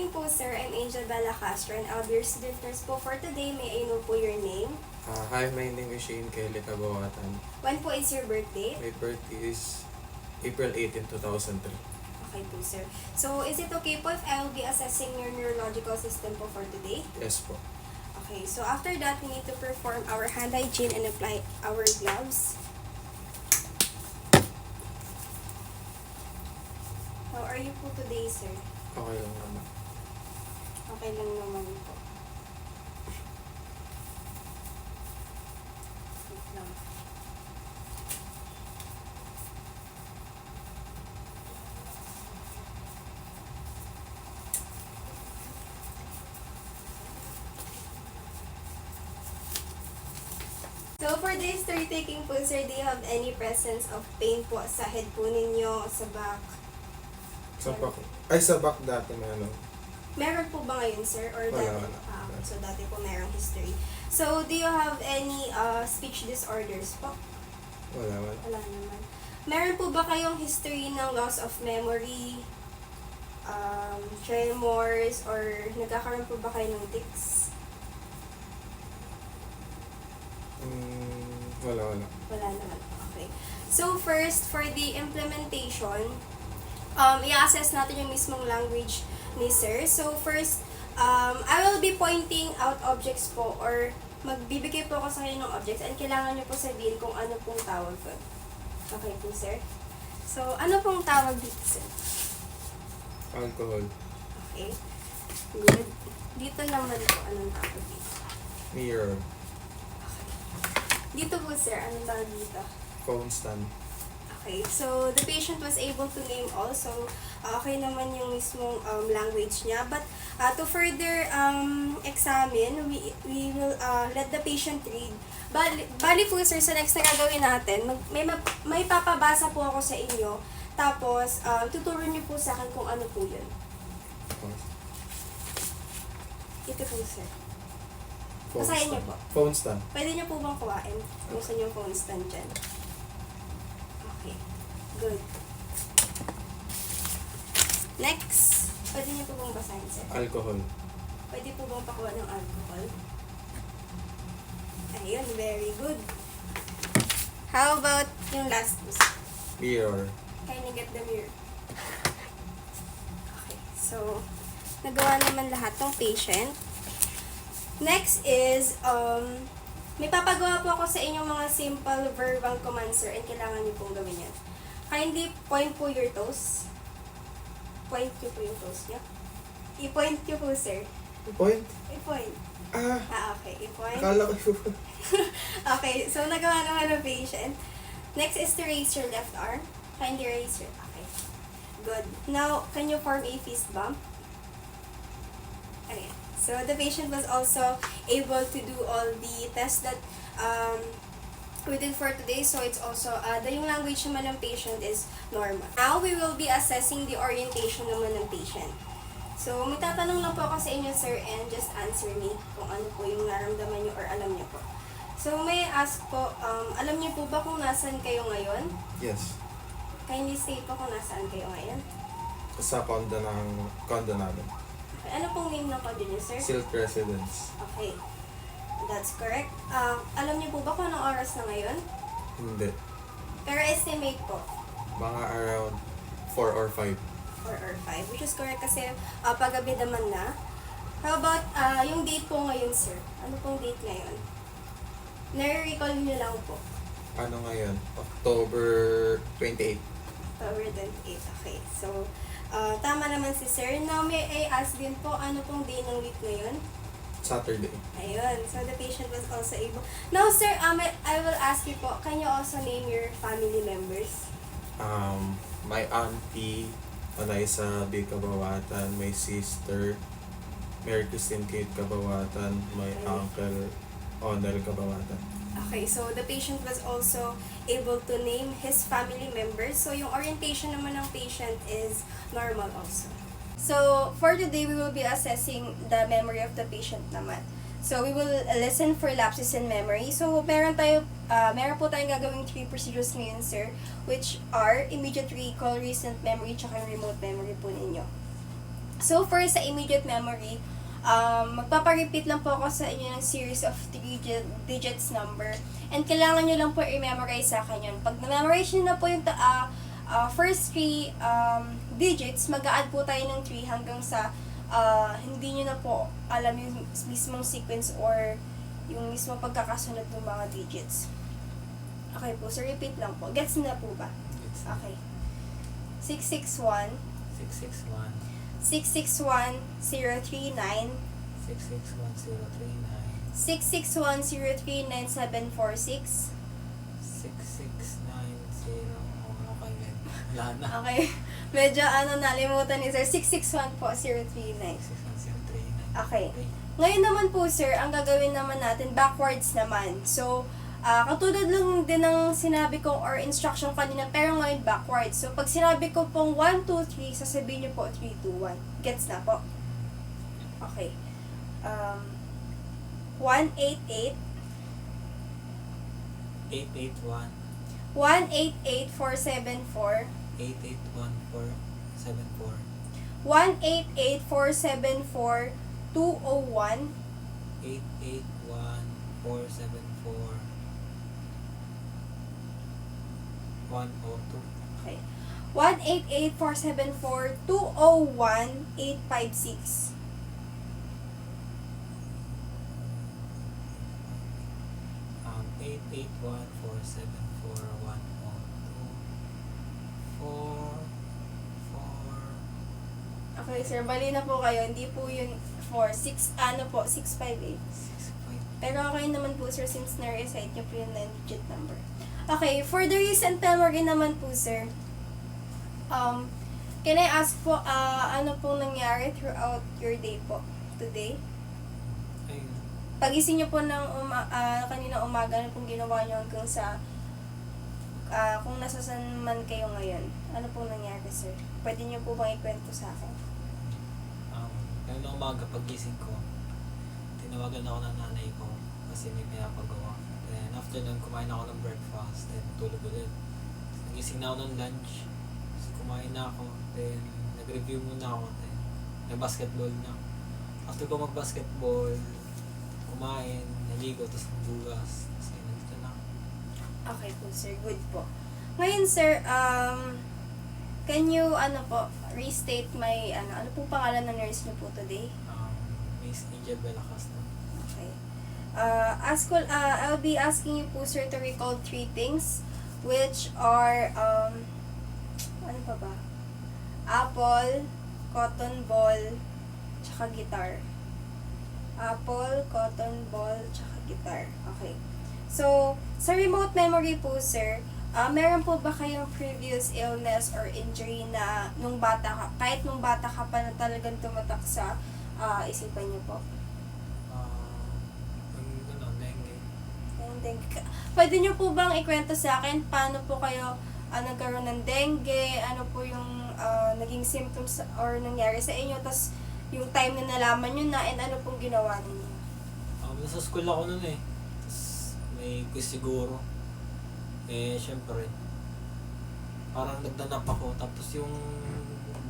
morning po, sir. I'm Angel Bella Castro and I'll be your student nurse po for today. May I know po your name? Hi, my name is Shane Kelly Cabawatan. When po is your birthday? My birthday is April 18, 2003. Okay po, sir. So, is it okay po if I will be assessing your neurological system po for today? Yes po. Okay, so after that, we need to perform our hand hygiene and apply our gloves. How are you po today, sir? Okay lang naman. Okay lang naman po. Wait lang. So for this story taking po, sir, do you have any presence of pain po sa head po ninyo, sa back? Sa back. Ay, sa back dati na ano. Meron po ba ngayon, sir? Or Wala, dati? wala. So dati po merong history. So do you have any speech disorders po? Wala. Wala naman. Meron po ba kayong history ng loss of memory, tremors, or nagkakaroon po ba kayo ng tics? Wala. Wala naman. Okay. So first, for the implementation, i-assess natin yung mismong language ni sir. So first, I will be pointing out objects po or magbibigay po ako sa kayo ng objects and kailangan nyo po sabihin kung ano pong tawag ko. Okay po, sir? So, ano pong tawag dito, sir? Alcohol. Okay. Good. Dito naman po, anong tawag dito? Mirror. Dito po, sir, anong tawag dito? Phone stand. Okay, so the patient was able to name also, okay naman yung mismong language niya. But to further examine, we will let the patient read. Bali po, sir, sa next na gagawin natin, may papabasa po ako sa inyo. Tapos, tuturo niyo po sa akin kung ano po yun. Ito po, sir. Phone Basahin stand. niyo po. Phone stand. Pwede niyo po bang kuhain? Kung saan yung phone stand dyan? Okay. Good. Next. Pwede niyo po bang basahin, sir? Alcohol. Pwede po bang pakuha ng alcohol? Ayun, very good. How about yung last po, sir? Mirror. Can you get the mirror? Okay. So, nagawa naman lahat ng patient. Next is, may papagawa po ako sa inyong mga simple verbal commands, sir, and kailangan niyo pong gawin yan. Kindly point po your toes. Point niyo po yung toes niyo. I-point niyo po, sir. Point? I-point. Okay. I-point. Akala ko yun. Okay, so nagawa naman ng patient. Next is to raise your left arm. Kindly raise your... Okay. Good. Now, can you form a fist bump? Okay. So, the patient was also able to do all the tests that we did for today. So, it's also, yung language naman ng patient is normal. Now, we will be assessing the orientation naman ng patient. So, may tatanong lang po ako sa inyo, sir, and just answer me kung ano po yung naramdaman nyo or alam nyo po. So, may I ask po, alam nyo po ba kung nasaan kayo ngayon? Yes. Kindly state po kung nasaan kayo ngayon. Sa condo namin. Okay, ano pong name ng condo nyo, sir? Silk Residence. Okay. That's correct. Alam niyo po ba kung anong oras na ngayon? Hindi. Pero estimate po. Mga around 4 or 5. 4 or 5. Which is correct kasi paggabi naman na. How about yung date po ngayon, sir? Ano pong date ngayon? Nare-recall niyo lang po. Ano ngayon? October 28. October 28. Okay. So, tama naman si sir. Now, may I ask din po, ano pong day ng week ngayon? Saturday. Ayun. So, the patient was also able. Now, sir, I will ask you po, can you also name your family members? My auntie, Eliza B. Cabawatan, my sister, Mary Christine Kate Cabawatan, my uncle, Honor Cabawatan. Okay, so the patient was also able to name his family members. So, yung orientation naman ng patient is normal also. So, for today, we will be assessing the memory of the patient naman. So, we will listen for lapses in memory. So, meron po tayong gagawing 3 procedures ngayon, sir, which are immediate recall, recent memory, tsaka remote memory po ninyo. So, for sa immediate memory, magpaparepeat lang po ako sa inyo ng series of 3 digits number. And kailangan nyo lang po i-memorize sa akin yun. Pag na-memorize nyo na po yung first 3 digits, mag-a-add po tayo ng 3 hanggang sa hindi nyo na po alam yung mismong sequence or yung mismong pagkakasunod ng mga digits. Okay po, so repeat lang po. Gets na po ba? It's Okay. 661 661 661 039 661 039 661 039 746. 6690. Okay, then. Wala na. Okay. Medyo nalimutan ni sir. 661 po 039. 661 039. Okay. Ngayon naman po sir, ang gagawin naman natin, backwards naman. So, katulad lang din ng sinabi ko or instruction kanina, pero ngayon backwards. So, pag sinabi ko pong 1, 2, 3, sasabihin niyo po 3, 2, 1. Gets na po? Okay. 188 881 188 474 881 188 474 201 881 474 102 Okay. 188-474-201-856. 881 474 102 4 Okay, sir. Bali na po kayo. Hindi po yun 4. 6, 658. 65 Pero okay naman po, sir, since na-recite niyo po yung 9-digit number. Okay, for the recent memory naman po, sir. Can I ask po, ano pong nangyari throughout your day po today? ayun. Pagising niyo po ng kanina umaga, ano pong ginawa niyo hanggang sa kung nasasan man kayo ngayon? Ano pong nangyari, sir? Pwede niyo po bang ikwento sa akin? Ngayon na umaga, paggising ko, tinawagan ako ng nanay ko kasi may pinapagawa. Then after nun, kumain ako ng breakfast, then tulog ulit. Nagising na ako ng lunch, so kumain na ako, then nag-review muna ako, then nag-basketball na. After ko mag-basketball, kumain, naligo, tapos nagbugas, tapos ayun, nandito na ako. Okay po, sir. Good po. Ngayon, sir, can you, restate my, ano pong pangalan ng nurse niyo po today? Miss Angel Belacas na. Okay. I'll be asking you po, sir, to recall 3 things, which are, ano pa ba? Apple, cotton ball, tsaka guitar. Apple, cotton ball, tsaka guitar. Okay. So, sa remote memory po, sir, meron po ba kayong previous illness or injury na nung bata ka, kahit nung bata ka pa na talagang tumatak sa isipan niyo po? Dengue. Dengue. Pwede niyo po bang ikwento sa akin paano po kayo nagkaroon ng dengue, ano po yung naging symptoms or nangyari sa inyo, tas yung time na nalaman nyo na, and ano pong ginawa ninyo? Nasa school ako nun eh. Tapos may quiz siguro. Syempre, parang nagdanap ako. Tapos yung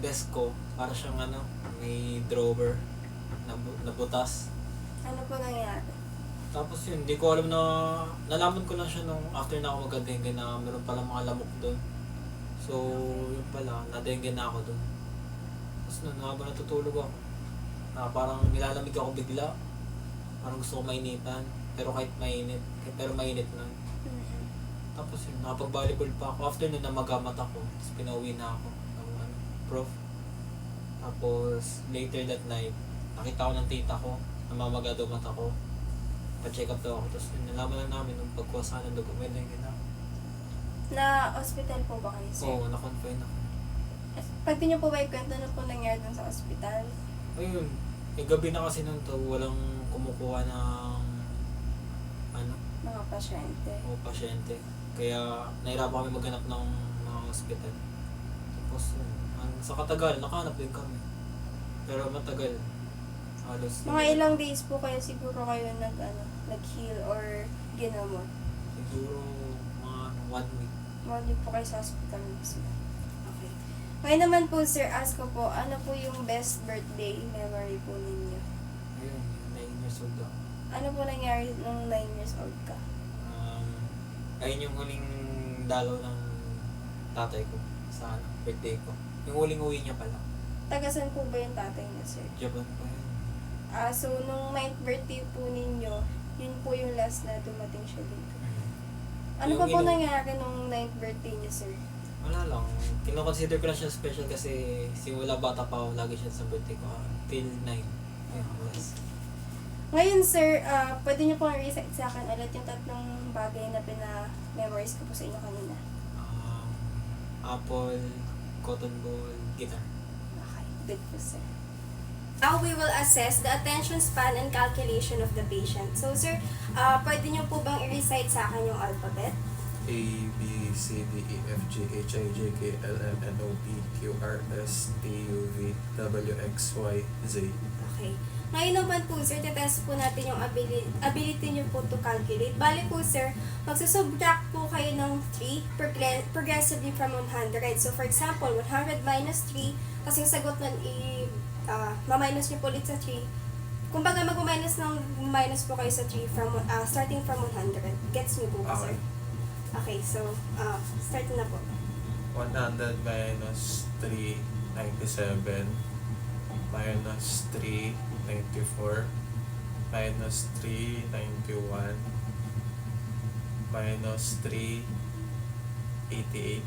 desk ko, para siyang may drawer na butas. Ano po nangyari? Tapos yun, hindi ko alam na, nalaman ko lang siya nung after na ako magka-dengue na meron pala mga lamok doon. So, yun pala, na-dengue na ako doon. Tapos nun, habang natutulog ako, parang nilalamig ako bigla. Parang gusto ko mainitan, pero kahit mainit, pero mainit lang. Mm-hmm. Tapos yun, nakapag-volleyball pa ako. After nun, namagamat ako. Tapos pinauwi na ako ng prof. Tapos, later that night, nakita ko ng tita ko, namamaga daw mata ko. Pa-check up daw ako. Tapos yun, nalaman lang namin nung pagkuha ng dugo, may dengue na. Na hospital po ba kayo, sir? Oo, na-confine ako. Pwede niyo po ba ikwento na po nangyari dun sa hospital? Ayun, gabi na kasi nun to, walang kumukuha ng Mga pasyente. pasyente. Kaya nahirapan kami maghanap ng mga hospital. Tapos sa katagal, nakahanap din kami. Pero matagal. Halos Mga ilang days po kayo siguro kayo nag-heal or ginamot? siguro mga 1 week. Mali po kayo sa hospital mismo. Okay. Ngayon naman po, sir, ask ko po, ano po yung best birthday memory po ninyo? Ayun, 9 years old ako. Ano po nangyari nung 9 years old ka? Ayun yung huling dalaw ng tatay ko sa birthday ko. Yung huling uwi niya pala. Tagasan po ba yung tatay niya, sir? Japan pa yun. So, nung 9th birthday po ninyo, yun po yung last na dumating siya dito. Ano Yung pa po inu- nangyari nung 9th birthday niya, sir? Wala lang. Kino-consider ko na siya special kasi simula bata pa ako, lagi siya sa birthday ko. Till 9. Ayun, was. Ngayon, sir, pwede niyo pong i-reset sa akin ulit yung tatlong bagay na pina-memorize ko po sa inyo kanina. Apple, cotton ball, guitar. Okay, good po, sir. Now, we will assess the attention span and calculation of the patient. So, sir, pwede niyo po bang i-recite sa akin yung alphabet? A, B, C, D, E, F, G, H, I, J, K, L, M, N, O, P, Q, R, S, T, U, V, W, X, Y, Z. Okay. Ngayon naman po, sir, test po natin yung ability niyo po to calculate. Bali po, sir, magsusubtract po kayo ng 3 progressively from 100. So, for example, 100 minus 3, kasi yung sagot nun ma-minus niyo po ulit sa 3. Kumbaga, mag-minus po kayo sa 3 from, starting from 100. Gets niyo po ba, sir? Okay, so, start na po. 100 minus 3, 97. Minus 3, 94. Minus 3, 91. Minus 3, 88.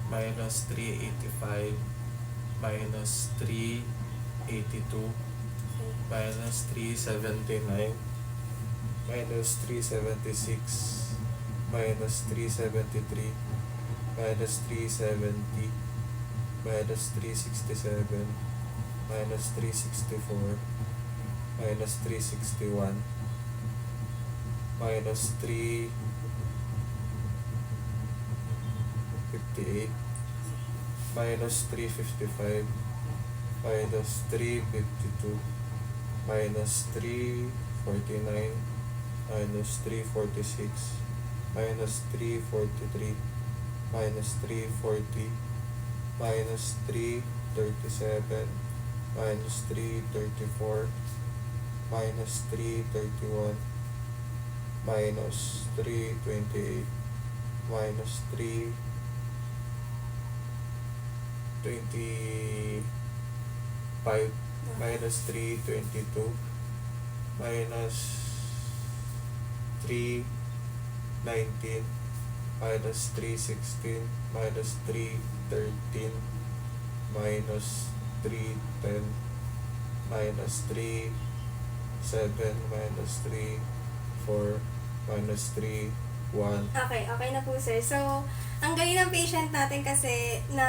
Minus 3, 85. Minus 3, 82. Okay. Minus 3, 79. Minus 3, 76. Minus 373, minus 370, minus 367, minus 364, minus 361, minus 358, minus 355, minus 352, minus 349, minus 346, minus 343, minus 340, minus 337, minus 334, minus 331, minus 328, minus 325, minus 322, minus 319, minus 316, minus 313, minus 310, minus 3 7, minus 3 4, minus 3 1. Okay na po, sir. So, ang galing ng patient natin kasi na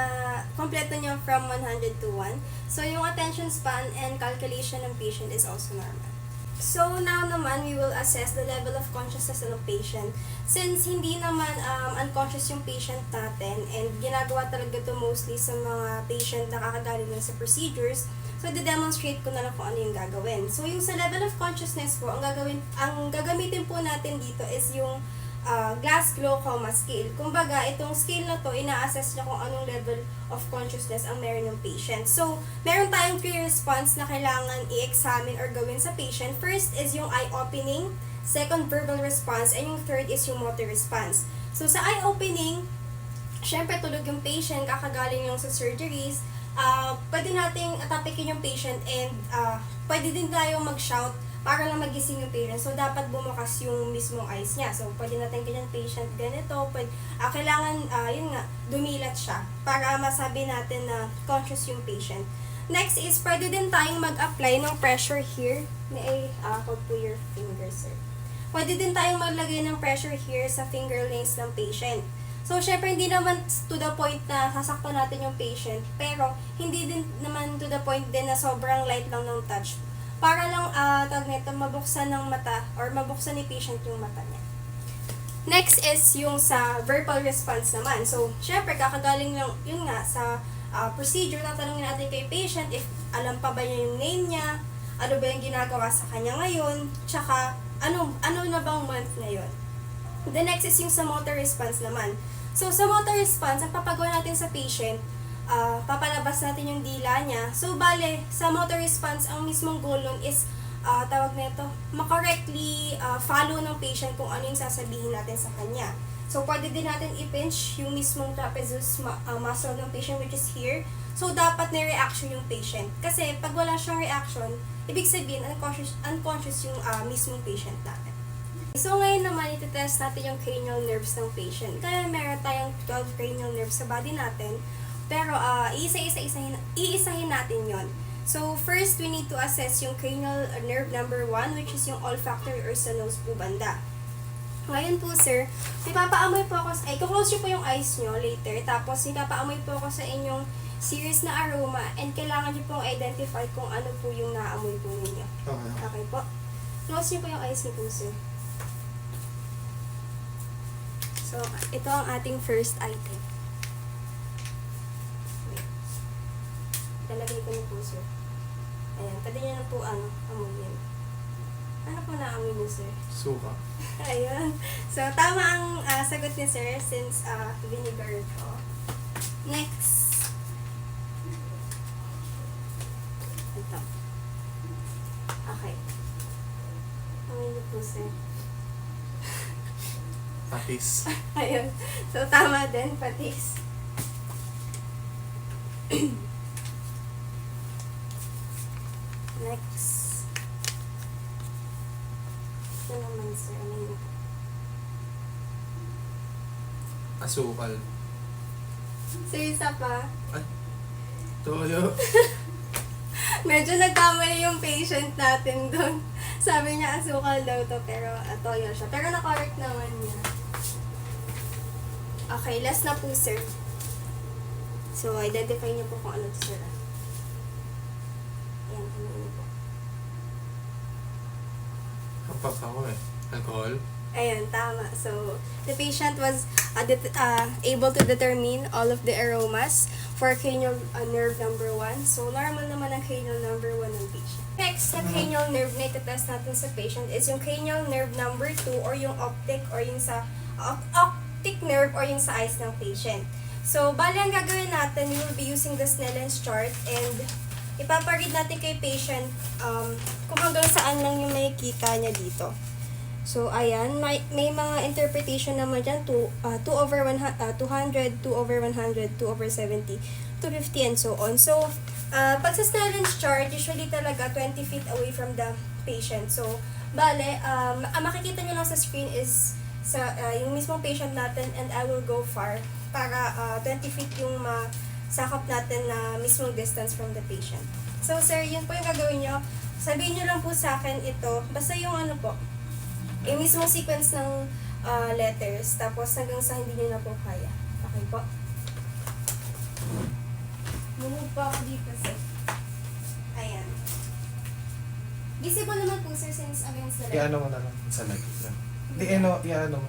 kompleto niyo from 100 to 1. So, yung attention span and calculation ng patient is also normal. So, now naman, we will assess the level of consciousness ng patient. Since hindi naman unconscious yung patient natin and ginagawa talaga to mostly sa mga patient na kakagaling lang sa procedures, so, i-demonstrate ko na lang kung ano yung gagawin. So, yung sa level of consciousness po, ang gagamitin po natin dito is yung glass glaucoma scale. Kumbaga, itong scale na to, ina-assess niya kung anong level of consciousness ang meron ng patient. So, meron tayong 3 response na kailangan i-examine or gawin sa patient. First is yung eye opening, second verbal response, and yung third is yung motor response. So, sa eye opening, syempre tulog yung patient, kakagaling lang sa surgeries, pwede nating atapikin yung patient and pwede din tayo mag-shout para lang magising yung patient. So, dapat bumukas yung mismong eyes niya. So, pwede natin ganyan patient ganito. Kailangan, yun nga, dumilat siya para masabi natin na conscious yung patient. Next is, pwede din tayong mag-apply ng pressure here. Hold po your fingers, sir. Pwede din tayong maglagay ng pressure here sa finger lengths ng patient. So, syempre, hindi naman to the point na sasaktan natin yung patient, pero hindi din naman to the point din na sobrang light lang ng touch. Para lang, mabuksan ng mata or mabuksan ni patient yung mata niya. Next is yung sa verbal response naman. So, syempre, kakagaling lang, yun nga, sa procedure, tatanungin natin kay patient if alam pa ba niya yung name niya, ano ba yung ginagawa sa kanya ngayon, tsaka ano na bang month ngayon. The next is yung sa motor response naman. So, sa motor response, ang papagawa natin sa patient, papalabas natin yung dila niya. So, bale, sa motor response, ang mismong goal nun is, tawag nito, makorrectly follow ng patient kung ano yung sasabihin natin sa kanya. So, pwede din natin i-pinch yung mismong trapezius muscle ng patient, which is here. So, dapat may reaction yung patient. Kasi, pag wala siyang reaction, ibig sabihin, unconscious yung mismong patient natin. So, ngayon naman, iti-test natin yung cranial nerves ng patient. Kaya meron tayong 12 cranial nerves sa body natin. Pero, iisa-isahin natin yon. So, first, we need to assess yung cranial nerve number 1, which is yung olfactory or sa nose po banda. Ngayon po, sir, ipapaamoy po ako, i-close nyo po yung eyes nyo later, tapos ipapaamoy po ako sa inyong series na aroma, and kailangan nyo pong identify kung ano po yung naamoy po ninyo. Okay. Okay po? Close nyo po yung eyes nyo po, sir. So, ito ang ating first item. Wait. Talagay ko na po, sir. Ayan, pwede nyo na po, amuyin. Ano po naamoy niyo, sir? Suka. Ayun. So, tama ang sagot ni sir since vinegar ko. Next. Ito. Okay. Amoy niyo po, sir. Patis. Ayun. So, tama din, patis. Next. Ito naman, sir. Ano yun? Asukal. Sir, isa pa. Toyo. Medyo nagkamali yung patient natin doon. Sabi niya asukal daw to, pero toyo siya. Pero na-correct naman niya. Okay, last na po, sir. So, identify niyo po kung ano to, sir. Ayan, ano niyo po. Kapag ako alcohol. Ayan, tama. So, the patient was able to determine all of the aromas for cranial nerve number 1. So, normal naman ang cranial number 1 ng patient. Next, na cranial nerve na itetest natin sa patient is yung cranial nerve number 2 or yung optic or yung sa optic nerve or yung sa eyes ng patient. So, bali ang gagawin natin, we will be using the Snellen's chart and ipaparead natin kay patient kung hanggang saan lang yung makikita niya dito. So, ayan, may mga interpretation naman dyan, 2 over 100, 200, 2 over 100, 2 over 70, 250, and so on. So, pag sa Snellen's chart, usually talaga 20 feet away from the patient. So, bale, makikita nyo lang sa screen is yung mismong patient natin, and I will go far para 20 feet yung masakop natin na mismong distance from the patient. So, sir, yun po yung gagawin nyo. Sabihin nyo lang po sa akin ito, basta yung ano po, yung mismong sequence ng letters, tapos hanggang sa hindi nyo na po kaya. Okay po? Move pa ako dito, sir. Ayan. Visible naman po, sir, since against the light. Iano mo na lang. Sa light. Yan. Hindi, iano mo.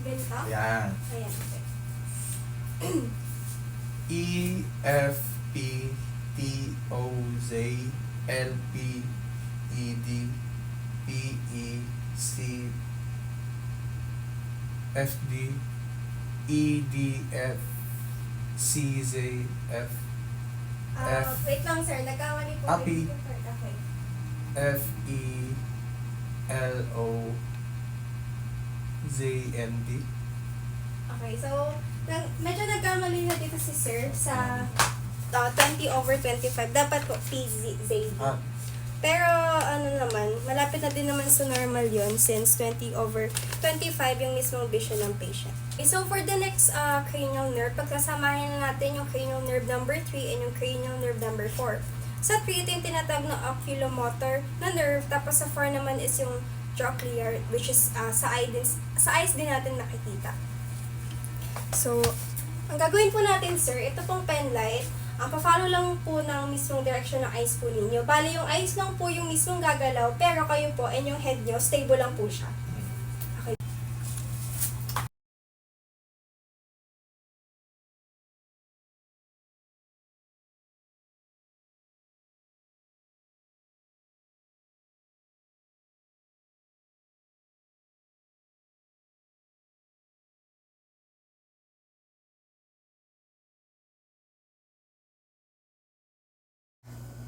Ganito? Yan. Ayan, okay. E, F, P, T, O, Z, L, P, E, D, P, E, C, F, D, E, D, F, C, Z, F, F, Wait lang, sir. Nagkamali po. Api. Okay. F, E, L, O, Z, N, D. Okay, so, medyo nagkamali na dito si sir sa 20 over 25. Dapat po P, Z, D. Ah, Pero, ano naman, malapit na din naman sa normal yon since 20 over 25 yung mismong vision ng patient. Okay, so for the next cranial nerve, pagkasamahin na natin yung cranial nerve number 3 and yung cranial nerve number 4. Sa 3, ito yung tinatawag na oculomotor na nerve, tapos sa 4 naman is yung trochlear, which is sa eyes din natin nakikita. So, ang gagawin po natin, sir, ito pong pen light, pa-follow lang po ng mismong direction ng eyes po ninyo. Bali, yung eyes lang po yung mismong gagalaw, pero kayo po and yung head nyo, stable lang po siya.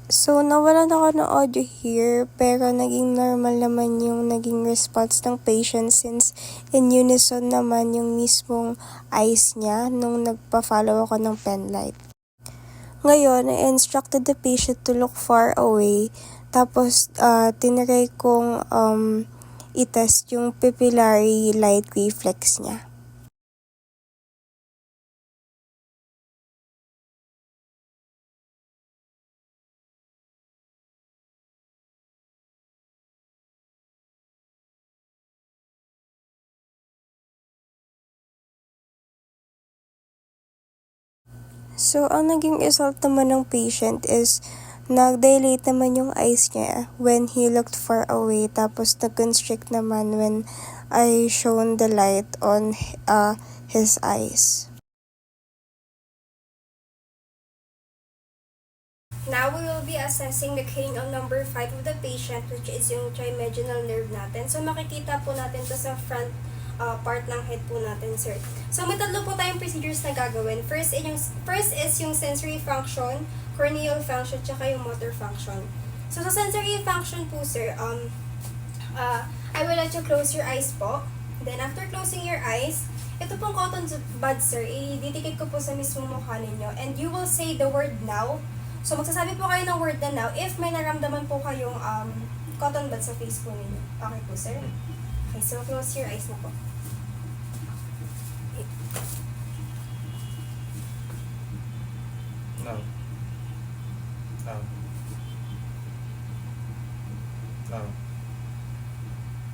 So, nawalan ako ng audio here, pero naging normal naman yung naging response ng patient since in unison naman yung mismong eyes niya nung nagpa-follow ako ng pen light. Ngayon, I instructed the patient to look far away, tapos tinry kong i-test yung pupillary light reflex niya. So, ang naging result naman ng patient is nag-dilate naman yung eyes niya when he looked far away, tapos nag-constrict naman when I shone the light on his eyes. Now, we will be assessing the cranial number 5 of the patient, which is yung trigeminal nerve natin. So, makikita po natin to sa front part ng head po natin, sir. So, may tatlo po tayong procedures na gagawin. First is yung sensory function, corneal function, tsaka yung motor function. So, sa sensory function po, sir, I will let you close your eyes po. Then, after closing your eyes, ito pong cotton buds, sir, ididikit ko po sa mismong mukha ninyo. And you will say the word now. So, magsasabi po kayo ng word na now if may naramdaman po kayong cotton buds sa face po ninyo. Okay po, sir? Okay, so close your eyes na po. No. No. No.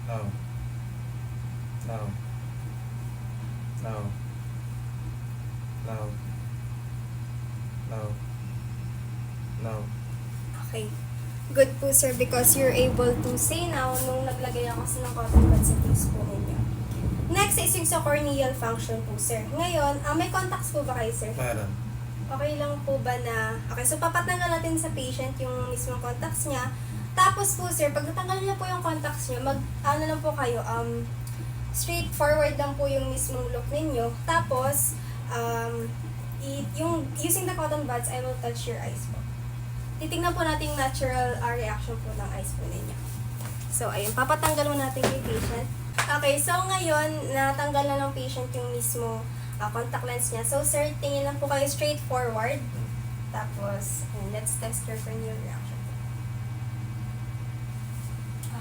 No. No. No. No. No. No. Okay. Good po, sir, because you're able to say now nung naglagay ako kasi ng cotton buds sa face po ninyo. Next is yung sa corneal function po, sir. Ngayon, may contacts po ba kayo, sir? Meron. Okay lang po ba na... Okay, so papatanggal natin sa patient yung mismong contacts niya. Tapos po, sir, pag natanggal niya po yung contacts niya, ano lang po kayo, straight forward lang po yung mismong look ninyo. Tapos, using the cotton buds, I will touch your eyes po. Titingnan po natin yung natural reaction po ng eyes po ninyo. So, ayun, papatanggal mo natin yung patient. Okay, so ngayon, natanggal na ng patient yung mismo contact lens niya. So, sir, tingin lang po kayo straight forward. Tapos, let's test your corneal reaction.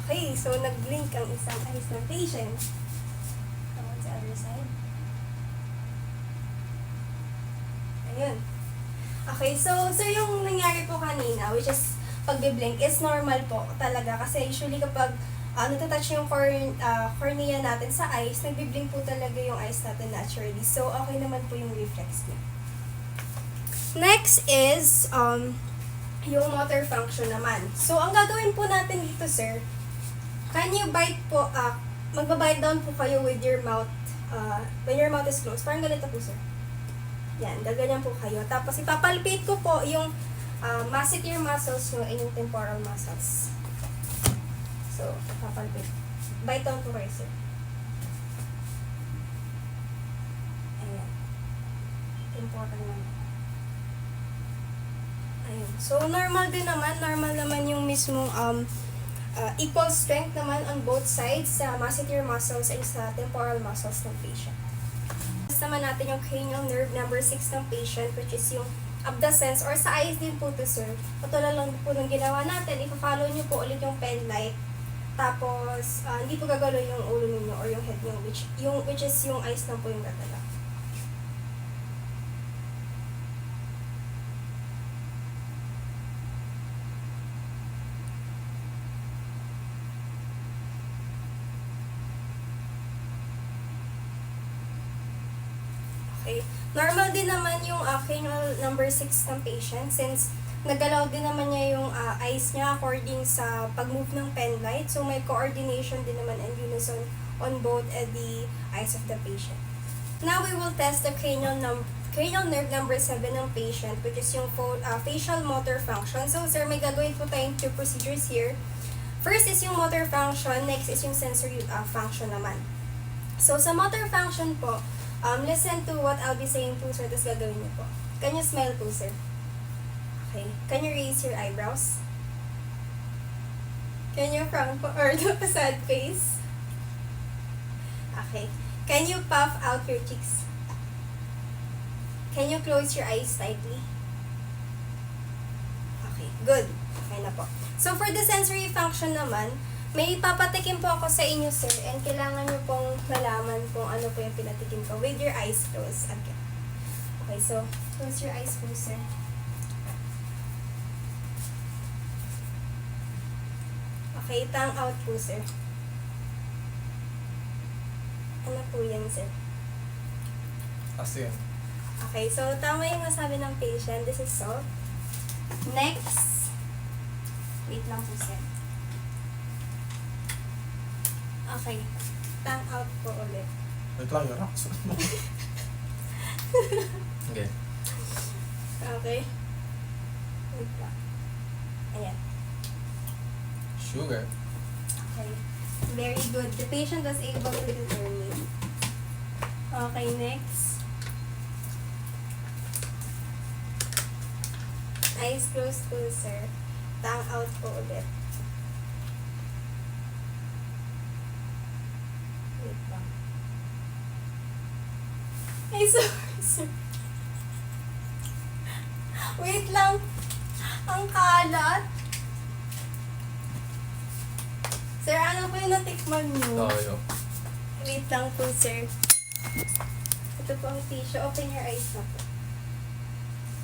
Okay, so nag-blink ang isang eyes ng patient. Come on sa other side. Ayun. Okay, so, sir, yung nangyari po kanina, which is pag-blink, is normal po talaga. Kasi usually kapag natatouch yung cornea natin sa eyes, nagbiblink po talaga yung eyes natin naturally. So, okay naman po yung reflex niya. Next is yung motor function naman. So, ang gagawin po natin dito, sir, can you bite po, magbabite down po kayo with your mouth, when your mouth is closed. Parang ganito po, sir. Yan, gaganyan po kayo. Tapos, ipapalpate ko po yung masseter muscles nyo and yung temporal muscles. So, papalpit. Bite down po kayo, sir. Ayan. Important naman. Ayun. So, normal din naman. Normal naman yung mismong equal strength naman on both sides sa masseter muscles and sa temporal muscles ng patient. Next naman natin yung cranial nerve number 6 ng patient, which is yung abducens or sa eyes din po to, sir. Patulad lang po ng ginawa natin. Ipa-follow nyo po ulit yung pen light. Tapos, hindi po gagalaw yung ulo ninyo or yung head nyo, which is yung eyes lang po yung gagalaw. Okay. Normal din naman yung cranial number 6 ng patient since nagalaw din naman niya yung eyes niya according sa pag-move ng pen light. So, may coordination din naman and unison on both the eyes of the patient. Now, we will test the cranial nerve number 7 ng patient, which is yung facial motor function. So, sir, may gagawin po tayong 2 procedures here. First is yung motor function, next is yung sensory function naman. So, sa motor function po, listen to what I'll be saying po, sir, tapos gagawin niyo po. Can you smile po, sir? Okay. Can you raise your eyebrows? Can you frown po or do a sad face? Okay. Can you puff out your cheeks? Can you close your eyes tightly? Okay, good. Okay na po. So, for the sensory function naman, may papatikim po ako sa inyo, sir, and kailangan nyo pong malaman kung ano po yung pinatikim ko with your eyes closed. Okay. Okay, so, close your eyes po, sir. Okay, tongue out po, sir. Ano po yan, sir? Kasi yan. Okay, so tama yung nasabi ng patient. This is salt. Next. Wait lang po, sir. Okay. Tongue out po ulit. Wait lang, yung rocks. Okay. Okay. Wait lang. Ayan. Sugar. Okay. Very good. The patient was able to determine. Okay, next. Eyes closed po, sir. Tongue out po ulit. Wait lang. Ay, sorry, sir. Wait lang. Ang kalat. Sir, ano po yung natikman niyo? Toyo. Wait lang po, sir. Ito po ang tissue. Open your eyes na po.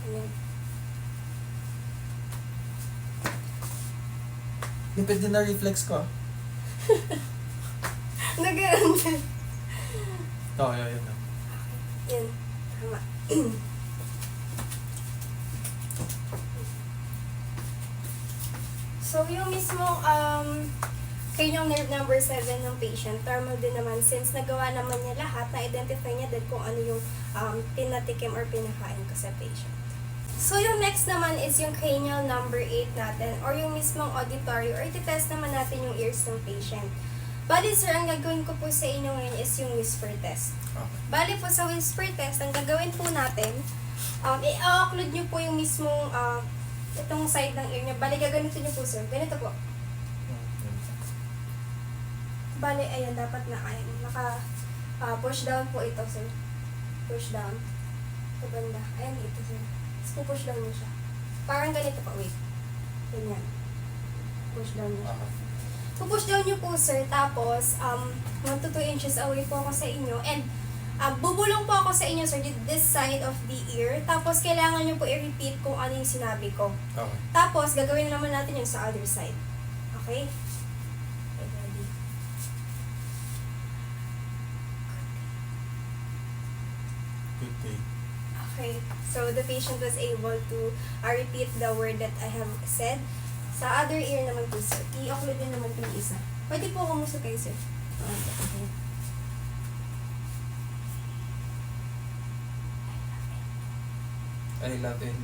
Ayan. Lipid din na reflex ko. Nagaroon din. Toyo, yun na. Yan. Tama. So, yung mismong cranial nerve number 7 ng patient, normal din naman since nagawa naman niya lahat, na-identify niya din kung ano yung pinatikim or pinakain ko sa patient. So, yung next naman is yung cranial number 8 natin or yung mismong auditory or iti-test naman natin yung ears ng patient. Bali, sir, ang gagawin ko po sa inyo ngayon is yung whisper test. Okay. Bali po sa whisper test, ang gagawin po natin, i-occlude nyo po yung mismong itong side ng ear nyo. Bali, gaganito nyo po, sir. Ganito po. Bali, ayan, dapat na ayan. Push down po ito, sir. Push down. Ito banda. Ayan, ito, sir. Tapos push down nyo siya. Parang ganito pa, wait. Ganyan. Push down nyo siya. Pupush down nyo po, sir. Tapos, 1 to 2 inches away po ako sa inyo. And, bubulong po ako sa inyo, sir, this side of the ear. Tapos, kailangan nyo po i-repeat kung ano yung sinabi ko. Okay. Tapos, gagawin naman natin yung sa other side. Okay? Okay, ready. Good day. Okay. So, the patient was able to repeat the word that I have said. Sa other ear naman po, sir. I-occlude din naman po yung isa. Pwede po kumusta kayo, sir. Okay. I love it.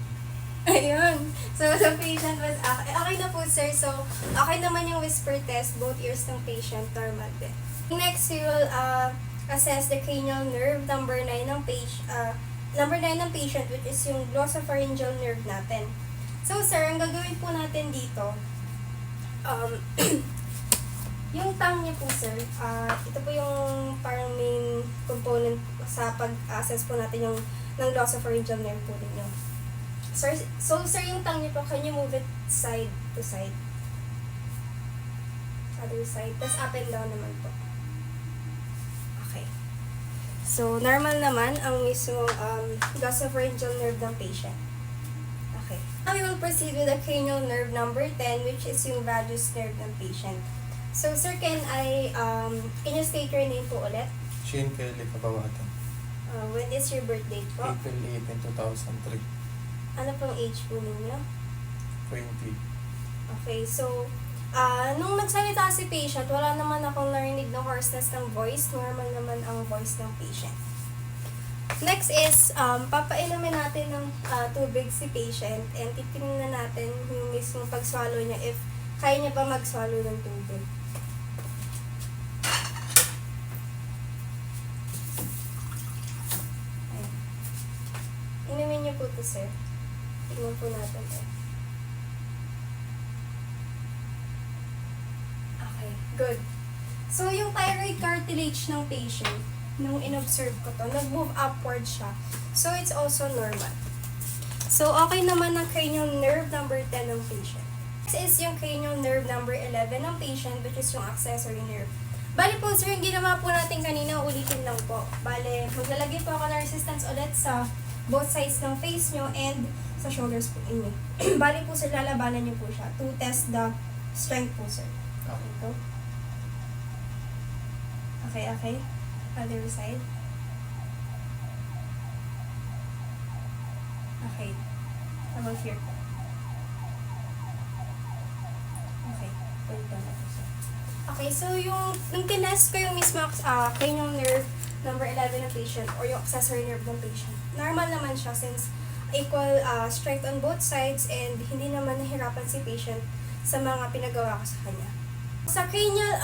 Ayun. So, the patient was, okay na po, sir. So, okay naman yung whisper test. Both ears ng patient, normal din. Next, we will assess the cranial nerve, number 9 ng patient, which is yung glossopharyngeal nerve natin. So, sir, ang gagawin po natin dito, yung tongue niya po, sir, ito po yung parang main component sa pag-assess po natin yung ng glossopharyngeal nerve po ninyo. Sir, so, sir, yung tongue niyo po, can you move it side to side? Other side. Tapos up and down naman po. Okay. So, normal naman ang mismong glossopharyngeal nerve ng patient. Okay. Now, we will proceed with the cranial nerve number 10, which is yung vagus nerve ng patient. So, sir, can you state your name po ulit? Shane Kelly Kabawatan. When is your birthday po? April 18, 2003. Ano pong age po ninyo? 20. Okay, so, nung nagsalita si patient, wala naman akong narinig ng hoarseness ng voice. Normal naman ang voice ng patient. Next is, papainumin natin ng tubig si patient and titingnan natin yung mismo pag-swallow niya if kaya niya pa mag-swallow ng tubig. Ayan. Inumin niyo po ito, sir. Tingnan po natin. Good. So, yung thyroid cartilage ng patient, nung in-observe ko to, nag-move upward siya. So, it's also normal. So, okay naman ang cranial nerve number 10 ng patient. Next is yung cranial nerve number 11 ng patient, which is yung accessory nerve. Bali po, sir, yung ginawa po natin kanina, ulitin lang po. Bale, maglalagay po ako ng resistance ulit sa both sides ng face nyo and sa shoulders po inyo. Bali po, sir, lalabanan nyo po siya to test the strength po, sir. Okay. Ito. Okay. Other side. Okay. About here po. Okay. Wait lang ako, sir. Okay, so nung tinest ko yung mismo cranial nerve number 11 ng patient or yung accessory nerve ng patient, normal naman siya since equal strength on both sides and hindi naman nahirapan si patient sa mga pinagawa ko sa kanya. Sa cranial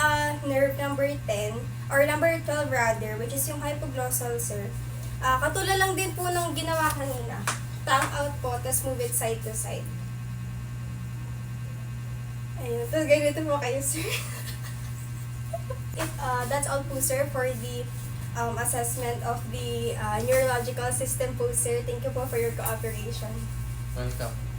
nerve number 10 or number 12 rather, which is yung hypoglossal, sir, katulad lang din po ng ginawa kanina. Tongue out po, tapos move it side to side. Ayun, tapos ganito po kayo, sir. That's all po, sir, for the assessment of the neurological system po, sir. Thank you po for your cooperation. Welcome.